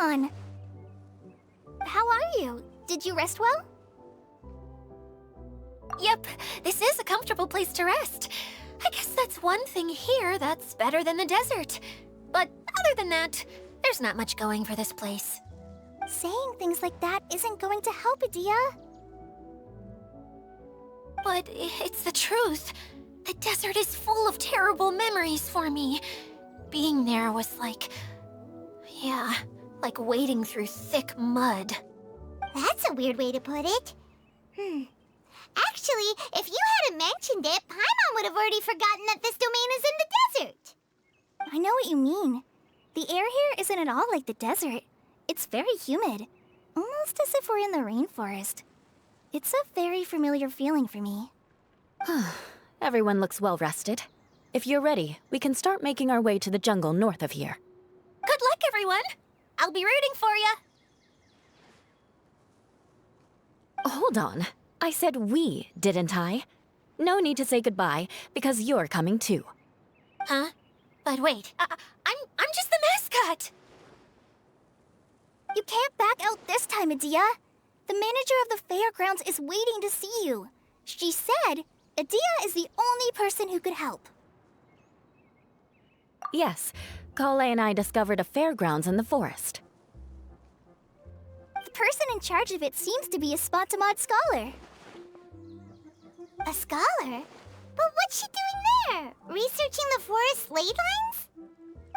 on? How are you? Did you rest well? Yep, this is a comfortable place to rest. I guess that's one thing here that's better than the desert. But other than that, there's not much going for this place. Saying things like that isn't going to help, Adia. But it's the truth. The desert is full of terrible memories for me. Being there was like... yeah, like wading through thick mud. That's a weird way to put it. Actually, if you hadn't mentioned it, Paimon would have already forgotten that this domain is in the desert. I know what you mean. The air here isn't at all like the desert. It's very humid, almost as if we're in the rainforest. It's a very familiar feeling for me. Everyone looks well rested. If you're ready, we can start making our way to the jungle north of here. Good luck, everyone! I'll be rooting for you! Hold on. I said we, didn't I? No need to say goodbye, because you're coming too. Huh? But wait, I'm just the mascot! You can't back out this time, Adia. The manager of the fairgrounds is waiting to see you. She said Adia is the only person who could help. Yes, Kale and I discovered a fairgrounds in the forest. The person in charge of it seems to be a Spontamod scholar. A scholar? But what's she doing there? Researching the forest ley lines?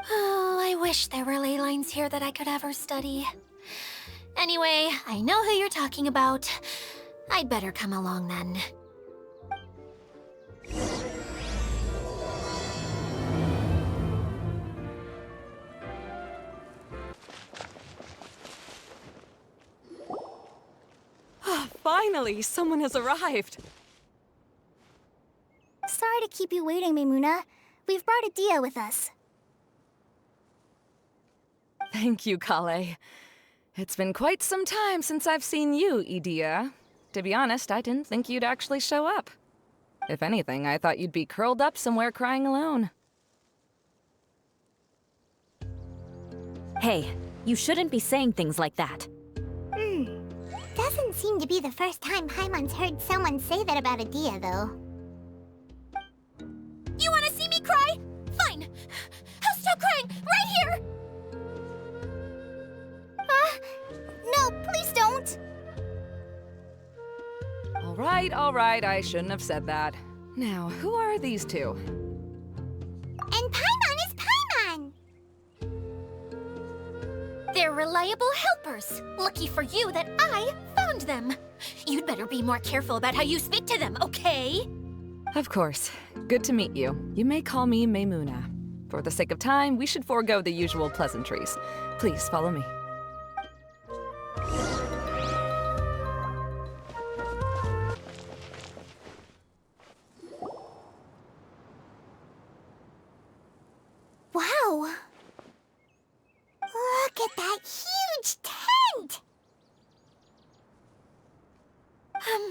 Oh, I wish there were ley lines here that I could ever study. Anyway, I know who you're talking about. I'd better come along then. Finally, someone has arrived. Sorry to keep you waiting, Maimuna. We've brought Adia with us. Thank you, Kale. It's been quite some time since I've seen you, Idia. To be honest, I didn't think you'd actually show up. If anything, I thought you'd be curled up somewhere crying alone. Hey, you shouldn't be saying things like that. Doesn't seem to be the first time Paimon's heard someone say that about Adia, though. You wanna see me cry? Fine! I'll stop crying right here! No, please don't! All right, I shouldn't have said that. Now, who are these two? And Paimon is Paimon! They're reliable helpers. Lucky for you that I found them. You'd better be more careful about how you speak to them, okay? Of course. Good to meet you. You may call me Maimuna. For the sake of time, we should forego the usual pleasantries. Please follow me. Wow! Look at that huge tent!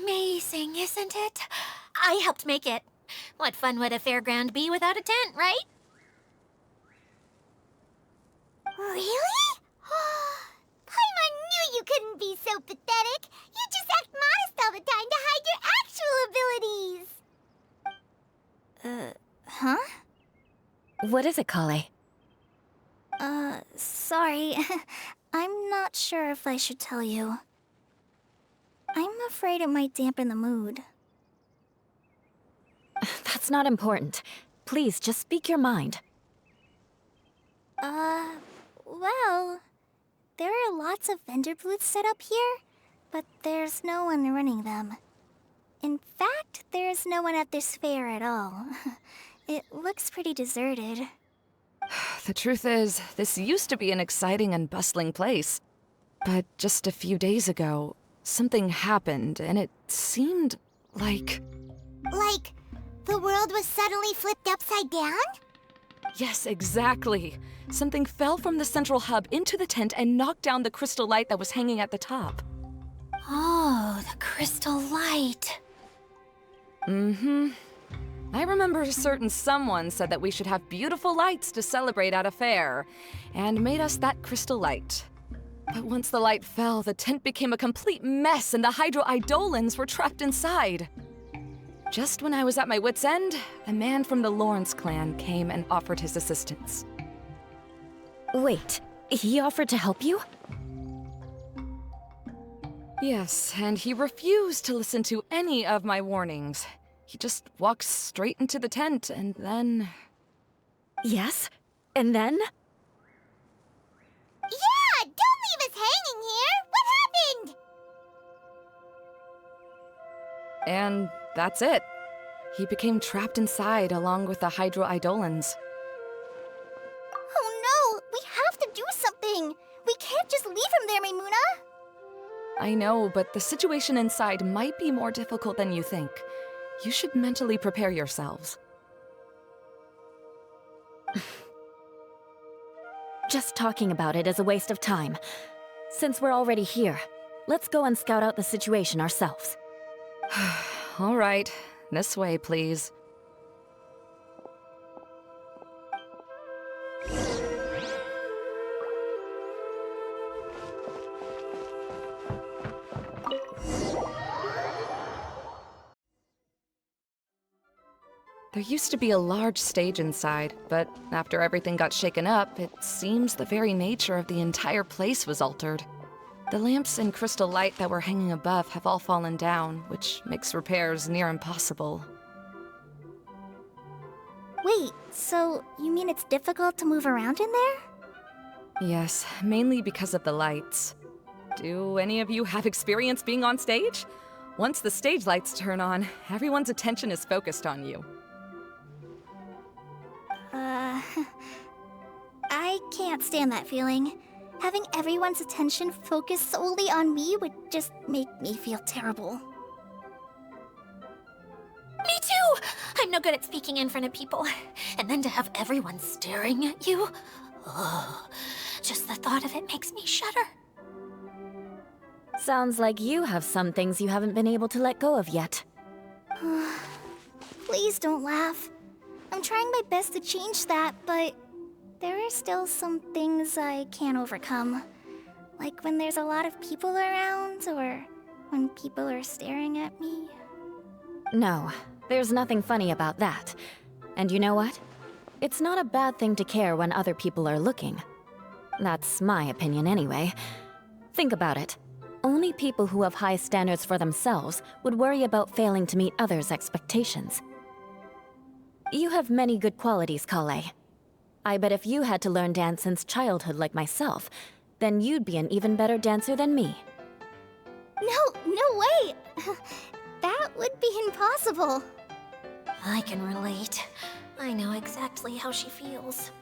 Amazing, isn't it? I helped make it. What fun would a fairground be without a tent, right? Really? Paimon knew you couldn't be so pathetic. You just act modest all the time to hide your actual abilities. Huh? What is it, Kale? Sorry. I'm not sure if I should tell you. I'm afraid it might dampen the mood. That's not important. Please, just speak your mind. Well, there are lots of vendor booths set up here, but there's no one running them. In fact, there's no one at this fair at all. It looks pretty deserted. The truth is, this used to be an exciting and bustling place. But just a few days ago, something happened, and it seemed like... Like, the world was suddenly flipped upside down? Yes, exactly. Something fell from the central hub into the tent and knocked down the crystal light that was hanging at the top. Oh, the crystal light. Mm-hmm. I remember a certain someone said that we should have beautiful lights to celebrate at a fair, and made us that crystal light. But once the light fell, the tent became a complete mess and the hydro-eidolons were trapped inside. Just when I was at my wit's end, a man from the Lawrence clan came and offered his assistance. Wait, he offered to help you? Yes, and he refused to listen to any of my warnings. He just walked straight into the tent and then... Yes? And then? Yeah! Don't leave us hanging here! What happened? And that's it. He became trapped inside along with the hydro-eidolons. Oh no! We have to do something! We can't just leave him there, Maimuna! I know, but the situation inside might be more difficult than you think. You should mentally prepare yourselves. Just talking about it is a waste of time. Since we're already here, let's go and scout out the situation ourselves. All right, this way, please. There used to be a large stage inside, but after everything got shaken up, it seems the very nature of the entire place was altered. The lamps and crystal light that were hanging above have all fallen down, which makes repairs near impossible. Wait, so you mean it's difficult to move around in there? Yes, mainly because of the lights. Do any of you have experience being on stage? Once the stage lights turn on, everyone's attention is focused on you. I can't stand that feeling. Having everyone's attention focused solely on me would just make me feel terrible. Me too! I'm no good at speaking in front of people. And then to have everyone staring at you? Oh, just the thought of it makes me shudder. Sounds like you have some things you haven't been able to let go of yet. Please don't laugh. I'm trying my best to change that, but there are still some things I can't overcome. Like when there's a lot of people around, or when people are staring at me. No, there's nothing funny about that. And you know what? It's not a bad thing to care when other people are looking. That's my opinion anyway. Think about it. Only people who have high standards for themselves would worry about failing to meet others' expectations. You have many good qualities, Kale. I bet if you had to learn dance since childhood like myself, then you'd be an even better dancer than me. No way! That would be impossible. I can relate. I know exactly how she feels.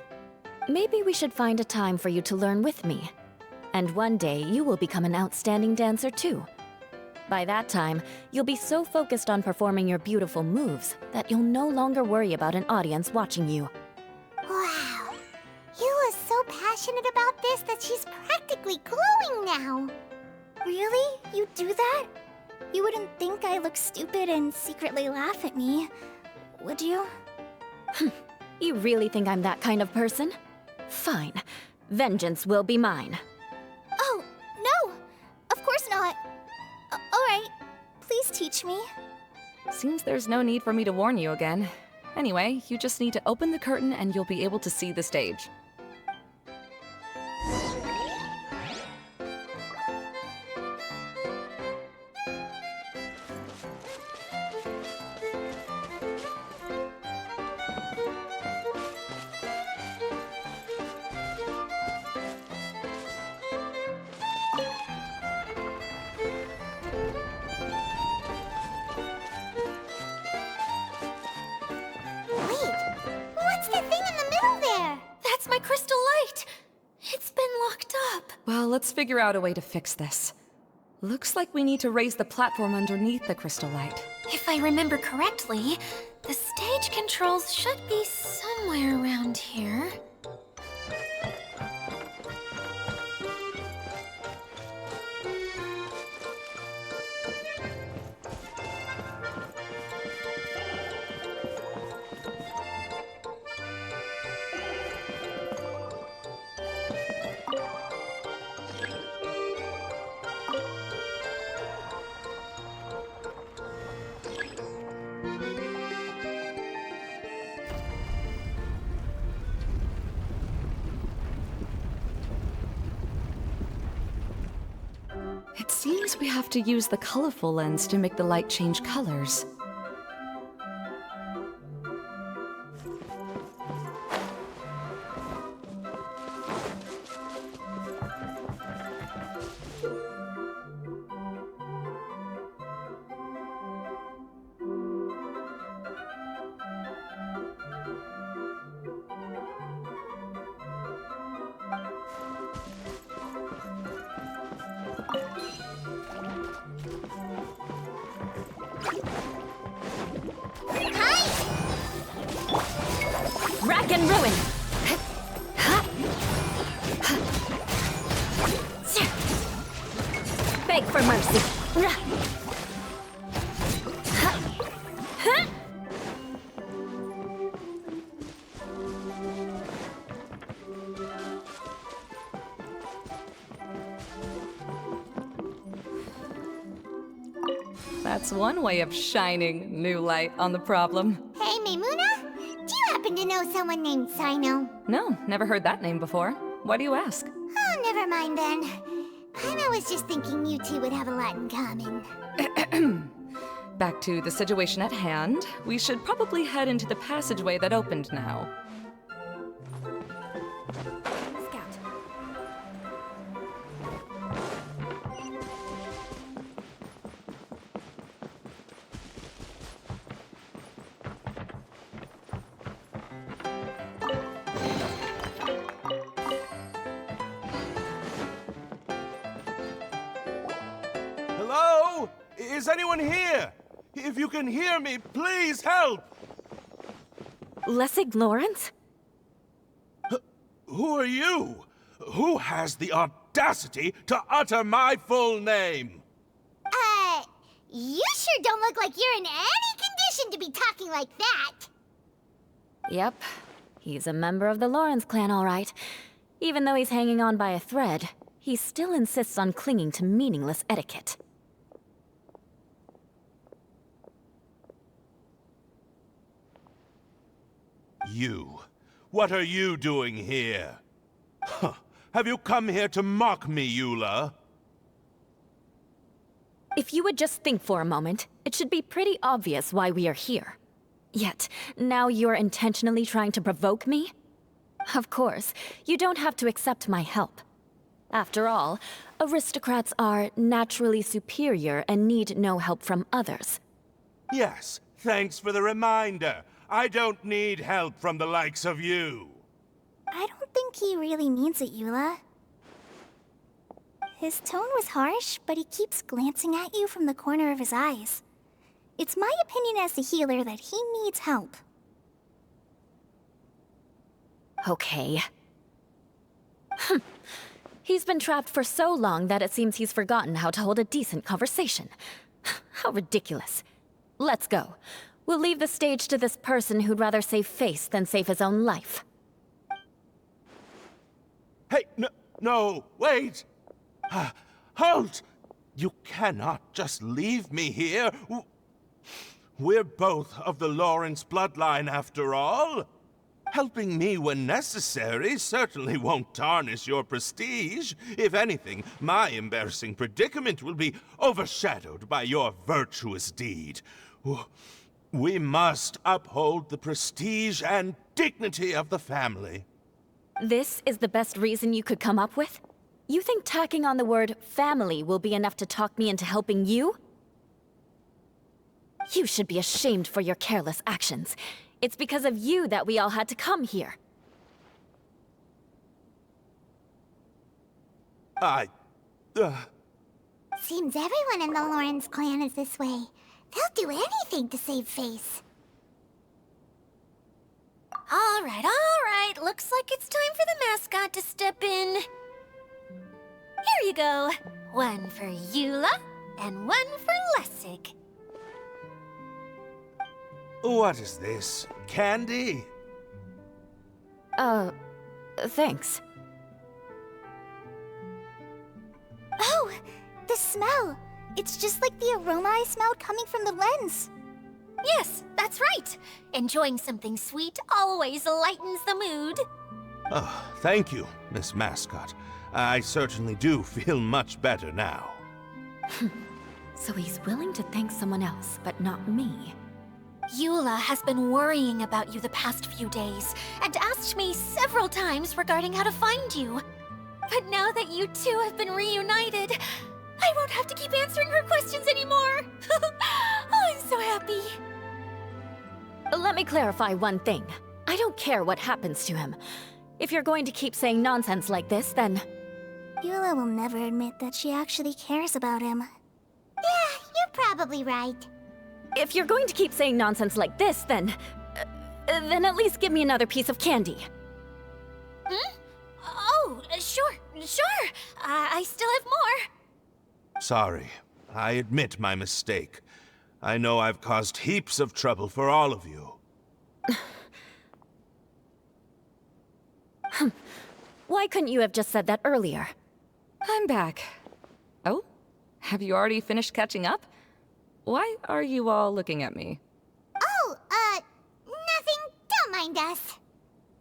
Maybe we should find a time for you to learn with me. And one day, you will become an outstanding dancer too. By that time, you'll be so focused on performing your beautiful moves that you'll no longer worry about an audience watching you. Wow. You are so passionate about this that she's practically glowing now. Really? You do that? You wouldn't think I look stupid and secretly laugh at me, would you? You really think I'm that kind of person? Fine. Vengeance will be mine. Oh, no! Of course not. Alright, please teach me. Seems there's no need for me to warn you again. Anyway, you just need to open the curtain and you'll be able to see the stage. Wait, what's the thing in the middle there? That's my crystal light! It's been locked up. Well, let's figure out a way to fix this. Looks like we need to raise the platform underneath the crystal light. If I remember correctly, the stage controls should be somewhere around here. It seems we have to use the colorful lens to make the light change colors. Rack and ruin! Beg for mercy. That's one way of shining new light on the problem. Hey, Maimuna? Do you happen to know someone named Sino? No, never heard that name before. Why do you ask? Oh, never mind then. I was just thinking you two would have a lot in common. Back to the situation at hand. We should probably head into the passageway that opened now. Scout. Hello? Is anyone here? If you can hear me, please help! Lessig Lawrence? Who are you? Who has the audacity to utter my full name? You sure don't look like you're in any condition to be talking like that. Yep. He's a member of the Lawrence clan, all right. Even though he's hanging on by a thread, he still insists on clinging to meaningless etiquette. You. What are you doing here? Huh. Have you come here to mock me, Eula? If you would just think for a moment, it should be pretty obvious why we are here. Yet, now you're intentionally trying to provoke me? Of course, you don't have to accept my help. After all, aristocrats are naturally superior and need no help from others. Yes, thanks for the reminder. I don't need help from the likes of you. I don't think he really means it, Eula. His tone was harsh, but he keeps glancing at you from the corner of his eyes. It's my opinion as the healer that he needs help. Okay. He's been trapped for so long that it seems he's forgotten how to hold a decent conversation. How ridiculous. Let's go. We'll leave the stage to this person who'd rather save face than save his own life. Hey, no, wait! Halt! You cannot just leave me here. We're both of the Lawrence bloodline, after all. Helping me when necessary certainly won't tarnish your prestige. If anything, my embarrassing predicament will be overshadowed by your virtuous deed. We must uphold the prestige and dignity of the family. This is the best reason you could come up with? You think tacking on the word family will be enough to talk me into helping you? You should be ashamed for your careless actions. It's because of you that we all had to come here. Seems everyone in the Lawrence clan is this way. They'll do anything to save face. All right. Looks like it's time for the mascot to step in. Here you go. One for Eula, and one for Lessig. What is this? Candy? Thanks. Oh, the smell. It's just like the aroma I smelled coming from the lens. Yes, that's right. Enjoying something sweet always lightens the mood. Oh, thank you, Miss Mascot. I certainly do feel much better now. So he's willing to thank someone else, but not me. Eula has been worrying about you the past few days and asked me several times regarding how to find you. But now that you two have been reunited, I won't have to keep answering her questions anymore. Oh, I'm so happy. Let me clarify one thing. I don't care what happens to him. If you're going to keep saying nonsense like this, then... Eula will never admit that she actually cares about him. Yeah, you're probably right. If you're going to keep saying nonsense like this, then at least give me another piece of candy. Hmm? Oh, sure. I still have more. Sorry. I admit my mistake. I know I've caused heaps of trouble for all of you. Why couldn't you have just said that earlier? I'm back. Oh? Have you already finished catching up? Why are you all looking at me? Oh, nothing. Don't mind us.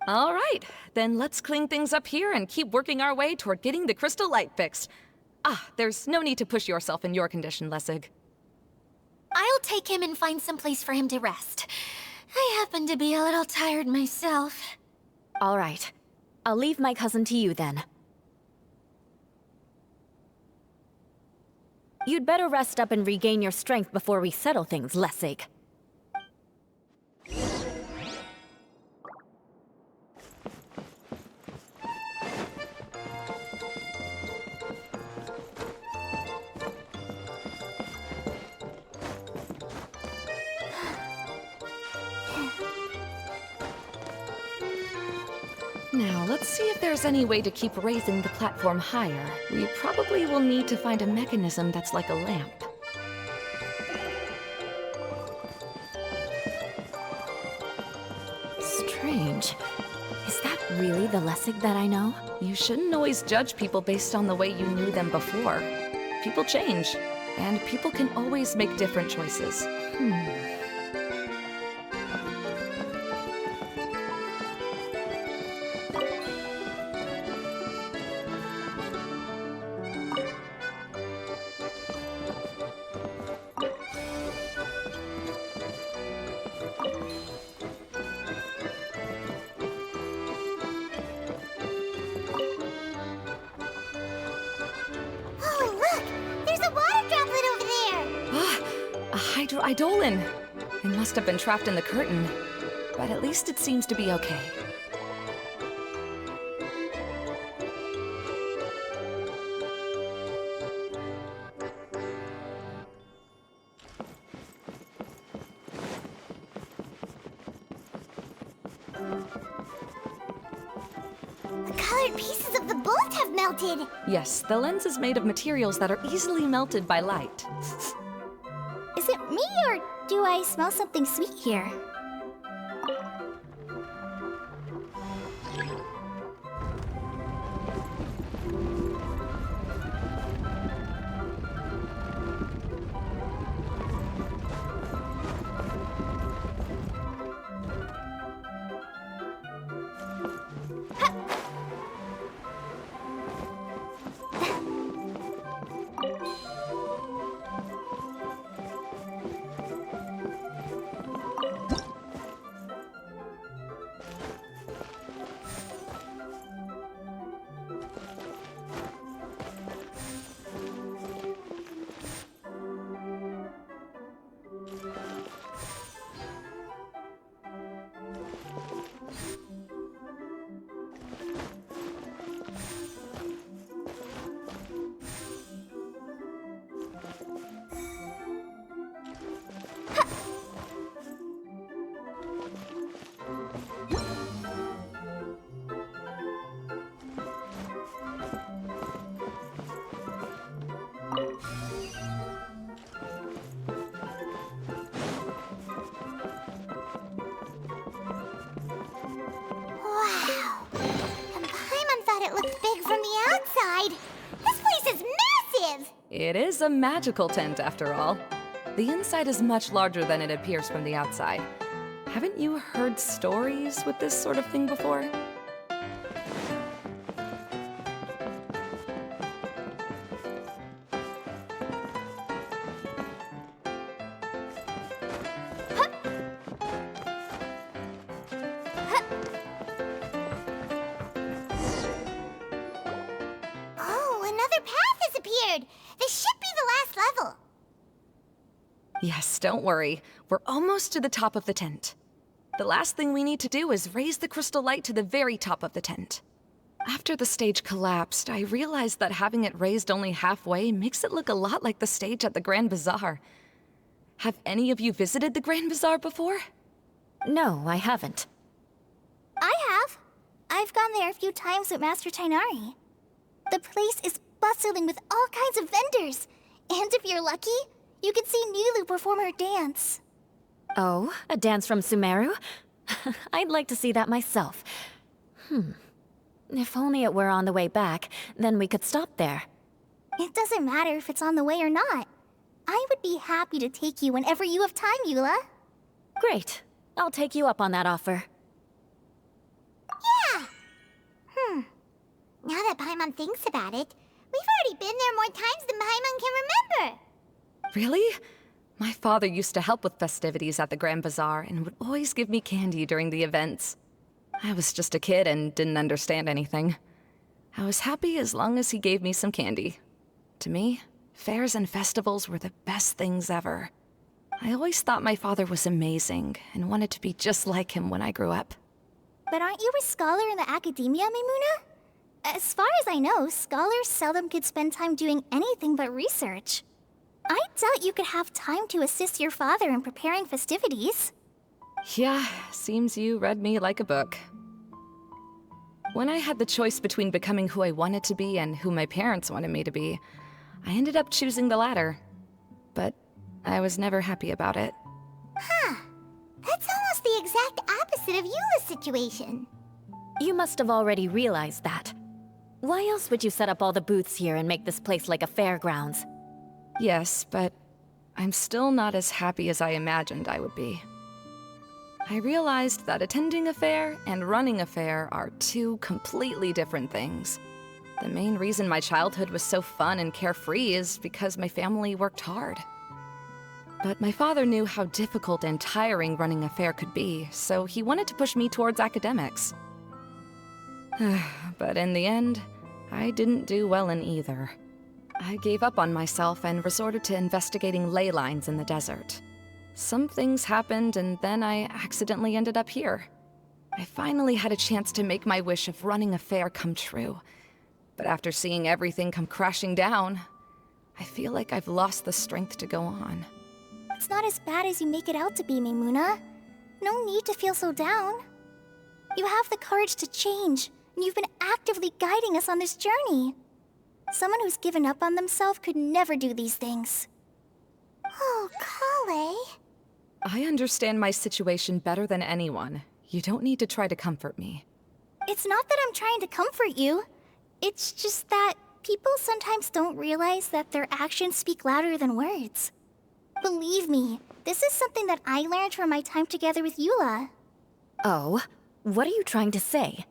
All right, then let's clean things up here and keep working our way toward getting the crystal light fixed. Ah, there's no need to push yourself in your condition, Lessig. I'll take him and find some place for him to rest. I happen to be a little tired myself. All right. I'll leave my cousin to you then. You'd better rest up and regain your strength before we settle things, Lessig. Now, let's see if there's any way to keep raising the platform higher. We probably will need to find a mechanism that's like a lamp. Strange. Is that really the Lessig that I know? You shouldn't always judge people based on the way you knew them before. People change, and people can always make different choices. Oh, look! There's a water droplet over there! Ah, a hydroidolin. It must have been trapped in the curtain, but at least it seems to be okay. The colored pieces of the bullet have melted! Yes, the lens is made of materials that are easily melted by light. Is it me, or do I smell something sweet here? Wow! And Paimon thought it looked big from the outside! This place is massive! It is a magical tent, after all. The inside is much larger than it appears from the outside. Haven't you heard stories with this sort of thing before? scared. This should be the last level. Yes, don't worry. We're almost to the top of the tent. The last thing we need to do is raise the crystal light to the very top of the tent. After the stage collapsed, I realized that having it raised only halfway makes it look a lot like the stage at the Grand Bazaar. Have any of you visited the Grand Bazaar before? No, I haven't. I have. I've gone there a few times with Master Tainari. The place is bustling with all kinds of vendors. And if you're lucky, you can see Nulu perform her dance. Oh, a dance from Sumeru? I'd like to see that myself. If only it were on the way back, then we could stop there. It doesn't matter if it's on the way or not. I would be happy to take you whenever you have time, Eula. Great. I'll take you up on that offer. Yeah! Now that Paimon thinks about it, we've already been there more times than Paimon can remember. Really? My father used to help with festivities at the Grand Bazaar and would always give me candy during the events. I was just a kid and didn't understand anything. I was happy as long as he gave me some candy. To me, fairs and festivals were the best things ever. I always thought my father was amazing and wanted to be just like him when I grew up. But aren't you a scholar in the academia, Maimuna? As far as I know, scholars seldom could spend time doing anything but research. I doubt you could have time to assist your father in preparing festivities. Yeah, seems you read me like a book. When I had the choice between becoming who I wanted to be and who my parents wanted me to be, I ended up choosing the latter. But I was never happy about it. That's almost the exact opposite of Eula's situation. You must have already realized that. Why else would you set up all the booths here and make this place like a fairgrounds? Yes, but I'm still not as happy as I imagined I would be. I realized that attending a fair and running a fair are two completely different things. The main reason my childhood was so fun and carefree is because my family worked hard. But my father knew how difficult and tiring running a fair could be, so he wanted to push me towards academics. But in the end, I didn't do well in either. I gave up on myself and resorted to investigating ley lines in the desert. Some things happened, and then I accidentally ended up here. I finally had a chance to make my wish of running a fair come true. But after seeing everything come crashing down, I feel like I've lost the strength to go on. It's not as bad as you make it out to be, Maimuna. No need to feel so down. You have the courage to change, and you've been actively guiding us on this journey. Someone who's given up on themselves could never do these things. Oh, Kale. I understand my situation better than anyone. You don't need to try to comfort me. It's not that I'm trying to comfort you. It's just that people sometimes don't realize that their actions speak louder than words. Believe me, this is something that I learned from my time together with Eula. Oh, what are you trying to say?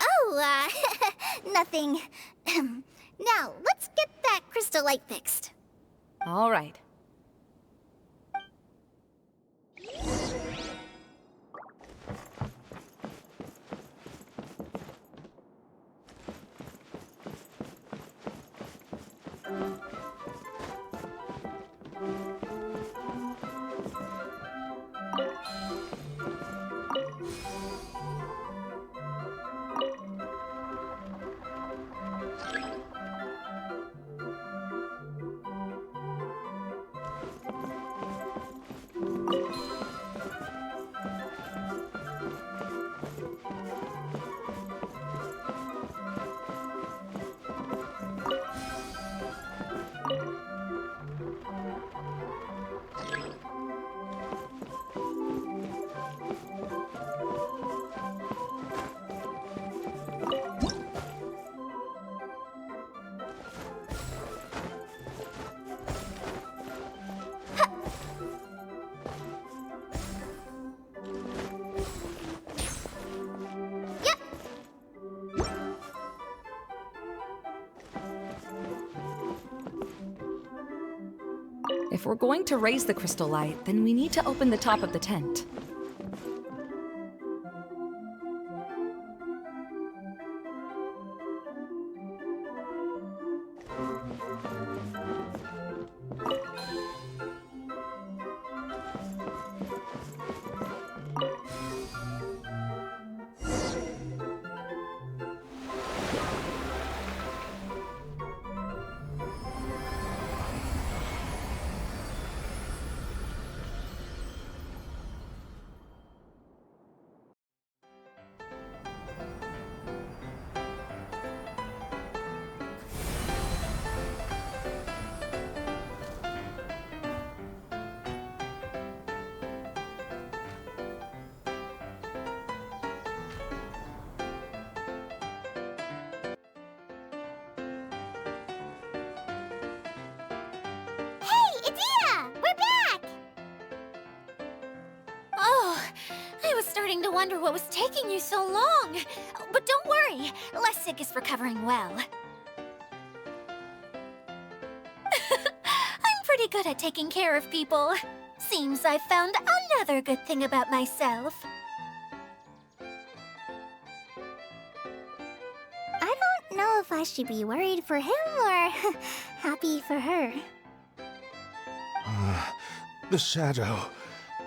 Oh, nothing. Now, let's get that crystal light fixed. All right. If we're going to raise the crystal light, then we need to open the top of the tent. starting to wonder what was taking you so long. But don't worry, Lessig is recovering well. I'm pretty good at taking care of people. Seems I've found another good thing about myself. I don't know if I should be worried for him or happy for her. The shadow.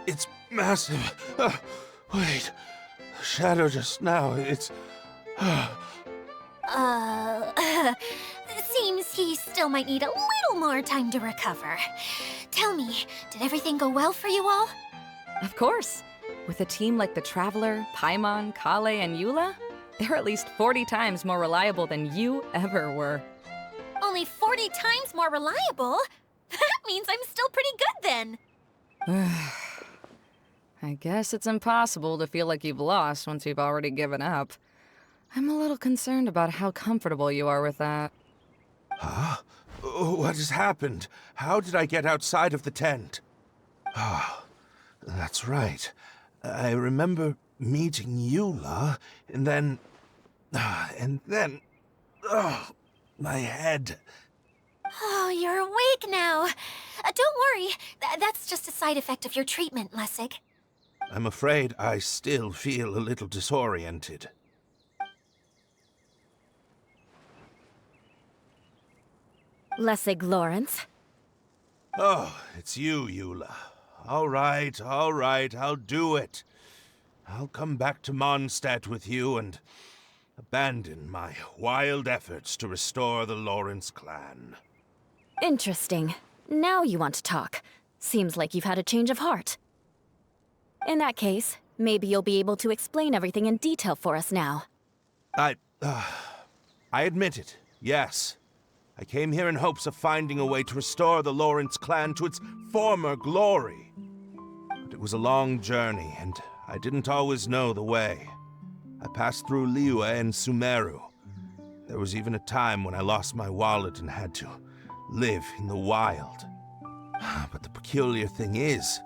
It's massive. Wait. The shadow just now, it's... Seems he still might need a little more time to recover. Tell me, did everything go well for you all? Of course. With a team like the Traveler, Paimon, Kale, and Eula, they're at least 40 times more reliable than you ever were. Only 40 times more reliable? That means I'm still pretty good then. I guess it's impossible to feel like you've lost once you've already given up. I'm a little concerned about how comfortable you are with that. Huh? What has happened? How did I get outside of the tent? Ah, that's right. I remember meeting Eula, and then... my head. Oh, you're awake now. Don't worry, that's just a side effect of your treatment, Lessig. I'm afraid I still feel a little disoriented. Lessig Lawrence. Oh, it's you, Eula. All right, I'll do it. I'll come back to Mondstadt with you and abandon my wild efforts to restore the Lawrence clan. Interesting. Now you want to talk. Seems like you've had a change of heart. In that case, maybe you'll be able to explain everything in detail for us now. I admit it, yes. I came here in hopes of finding a way to restore the Lawrence clan to its former glory. But it was a long journey, and I didn't always know the way. I passed through Liyue and Sumeru. There was even a time when I lost my wallet and had to live in the wild. But the peculiar thing is,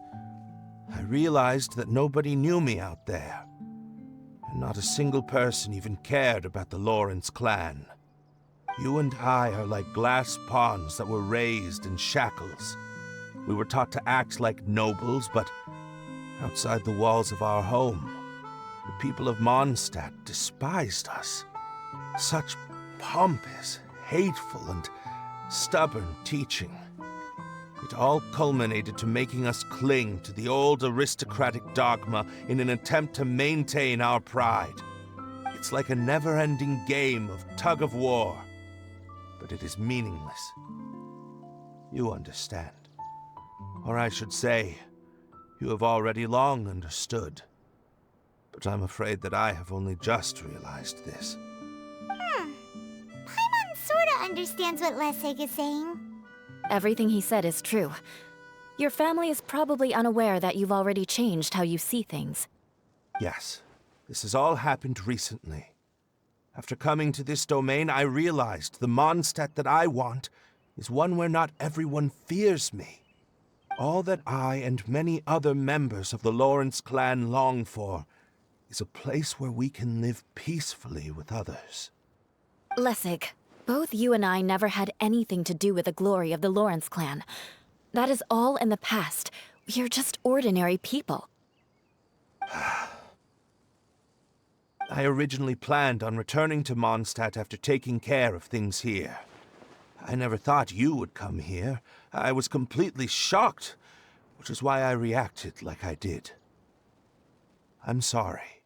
I realized that nobody knew me out there. And not a single person even cared about the Lawrence clan. You and I are like glass pawns that were raised in shackles. We were taught to act like nobles, but outside the walls of our home, the people of Mondstadt despised us. Such pompous, hateful, and stubborn teaching. It all culminated to making us cling to the old aristocratic dogma in an attempt to maintain our pride. It's like a never-ending game of tug-of-war, but it is meaningless. You understand. Or I should say, you have already long understood. But I'm afraid that I have only just realized this. Paimon sorta understands what Lessig is saying. Everything he said is true. Your family is probably unaware that you've already changed how you see things. Yes, this has all happened recently. After coming to this domain, I realized the Mondstadt that I want is one where not everyone fears me. All that I and many other members of the Lawrence clan long for is a place where we can live peacefully with others. Lessig, both you and I never had anything to do with the glory of the Lawrence clan. That is all in the past. We are just ordinary people. I originally planned on returning to Mondstadt after taking care of things here. I never thought you would come here. I was completely shocked, which is why I reacted like I did. I'm sorry.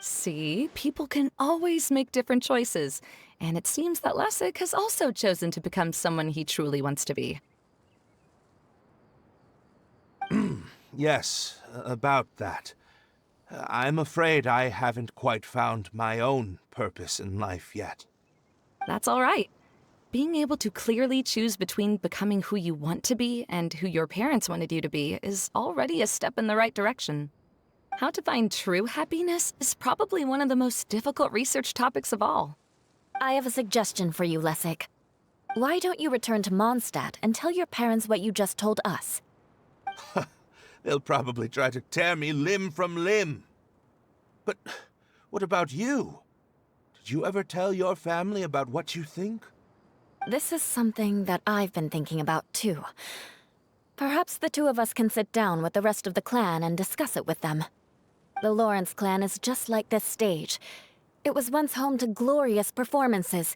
See, people can always make different choices, and it seems that Lessig has also chosen to become someone he truly wants to be. Yes, about that. I'm afraid I haven't quite found my own purpose in life yet. That's all right. Being able to clearly choose between becoming who you want to be and who your parents wanted you to be is already a step in the right direction. How to find true happiness is probably one of the most difficult research topics of all. I have a suggestion for you, Lessig. Why don't you return to Mondstadt and tell your parents what you just told us? They'll probably try to tear me limb from limb. But what about you? Did you ever tell your family about what you think? This is something that I've been thinking about, too. Perhaps the two of us can sit down with the rest of the clan and discuss it with them. The Lawrence clan is just like this stage. It was once home to glorious performances,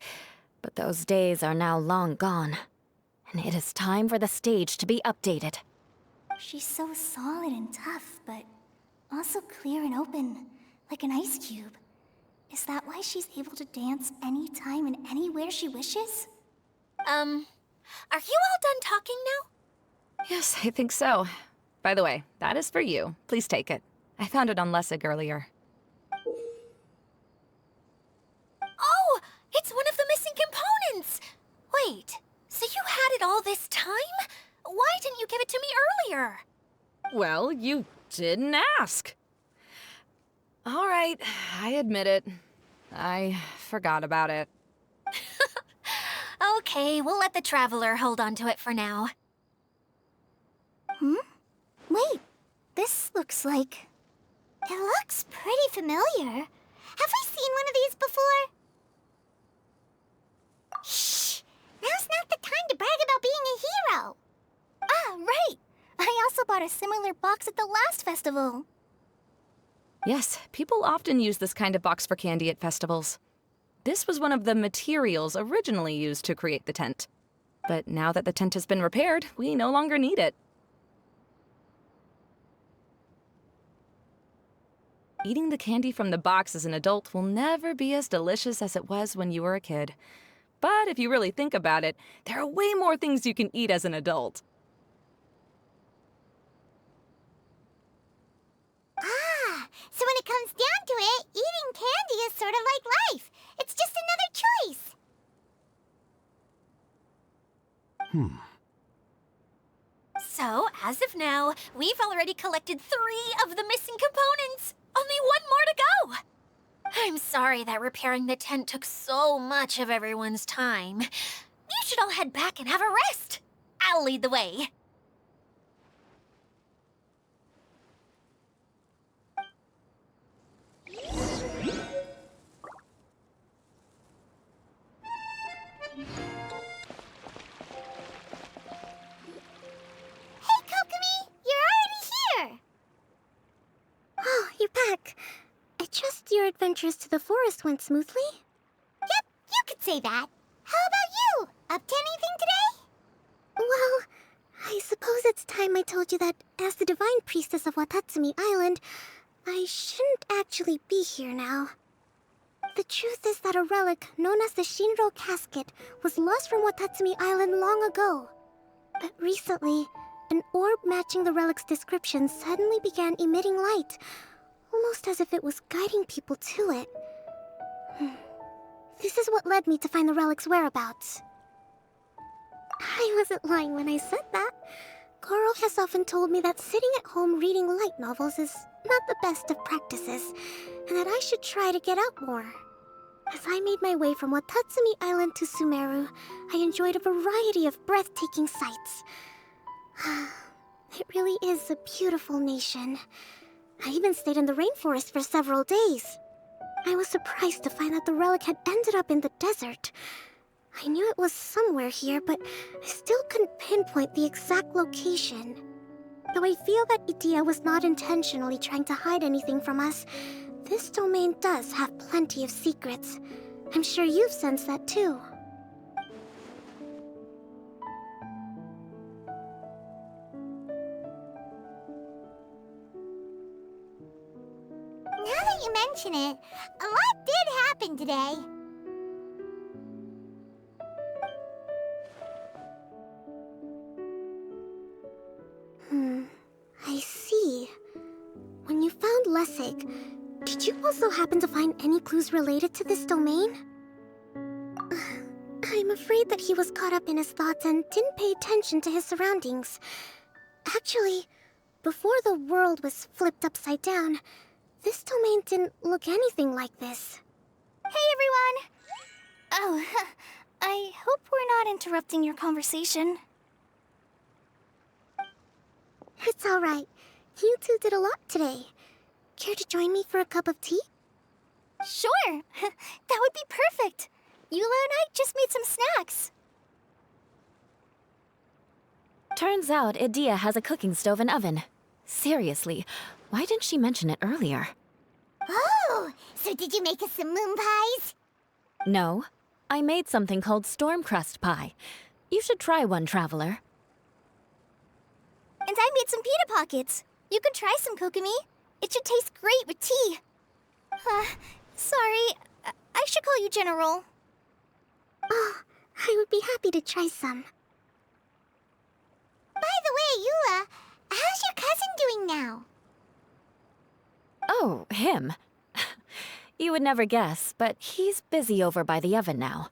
but those days are now long gone. And it is time for the stage to be updated. She's so solid and tough, but also clear and open, like an ice cube. Is that why she's able to dance anytime and anywhere she wishes? Are you all done talking now? Yes, I think so. By the way, that is for you. Please take it. I found it on Lessig earlier. Oh, it's one of the missing components! Wait, so you had it all this time? Why didn't you give it to me earlier? Well, you didn't ask. All right, I admit it. I forgot about it. Okay, we'll let the Traveler hold on to it for now. Wait, this looks like... It looks pretty familiar. Have we seen one of these before? Shh! Now's not the time to brag about being a hero! Ah, right! I also bought a similar box at the last festival. Yes, people often use this kind of box for candy at festivals. This was one of the materials originally used to create the tent. But now that the tent has been repaired, we no longer need it. Eating the candy from the box as an adult will never be as delicious as it was when you were a kid. But if you really think about it, there are way more things you can eat as an adult. Ah, so when it comes down to it, eating candy is sort of like life. It's just another choice. So, as of now, we've already collected 3 of the missing components. Only 1 more to go. I'm sorry that repairing the tent took so much of everyone's time. You should all head back and have a rest. I'll lead the way. Hey, Kokomi! You're already here! Oh, you're back. I trust your adventures to the forest went smoothly? Yep, you could say that. How about you? Up to anything today? Well, I suppose it's time I told you that as the divine priestess of Watatsumi Island, I shouldn't actually be here now. The truth is that a relic known as the Shinro Casket was lost from Watatsumi Island long ago. But recently, an orb matching the relic's description suddenly began emitting light, almost as if it was guiding people to it. This is what led me to find the relic's whereabouts. I wasn't lying when I said that. Goro has often told me that sitting at home reading light novels is not the best of practices, and that I should try to get out more. As I made my way from Watatsumi Island to Sumeru, I enjoyed a variety of breathtaking sights. It really is a beautiful nation. I even stayed in the rainforest for several days. I was surprised to find that the relic had ended up in the desert. I knew it was somewhere here, but I still couldn't pinpoint the exact location. Though I feel that Idia was not intentionally trying to hide anything from us, this domain does have plenty of secrets. I'm sure you've sensed that too. Now that you mention it, a lot did happen today. I see. When you found Lessig, did you also happen to find any clues related to this domain? I'm afraid that he was caught up in his thoughts and didn't pay attention to his surroundings. Actually, before the world was flipped upside down, this domain didn't look anything like this. Hey, everyone! Oh, I hope we're not interrupting your conversation. It's alright. You two did a lot today. Care to join me for a cup of tea? Sure! That would be perfect! Eula and I just made some snacks. Turns out Idea has a cooking stove and oven. Seriously, why didn't she mention it earlier? Oh! So did you make us some moon pies? No, I made something called storm crust pie. You should try one, Traveler. And I made some pita pockets. You could try some, Kokomi. It should taste great with tea. Sorry. I should call you General. Oh, I would be happy to try some. By the way, Eula, how's your cousin doing now? Oh, him. You would never guess, but he's busy over by the oven now.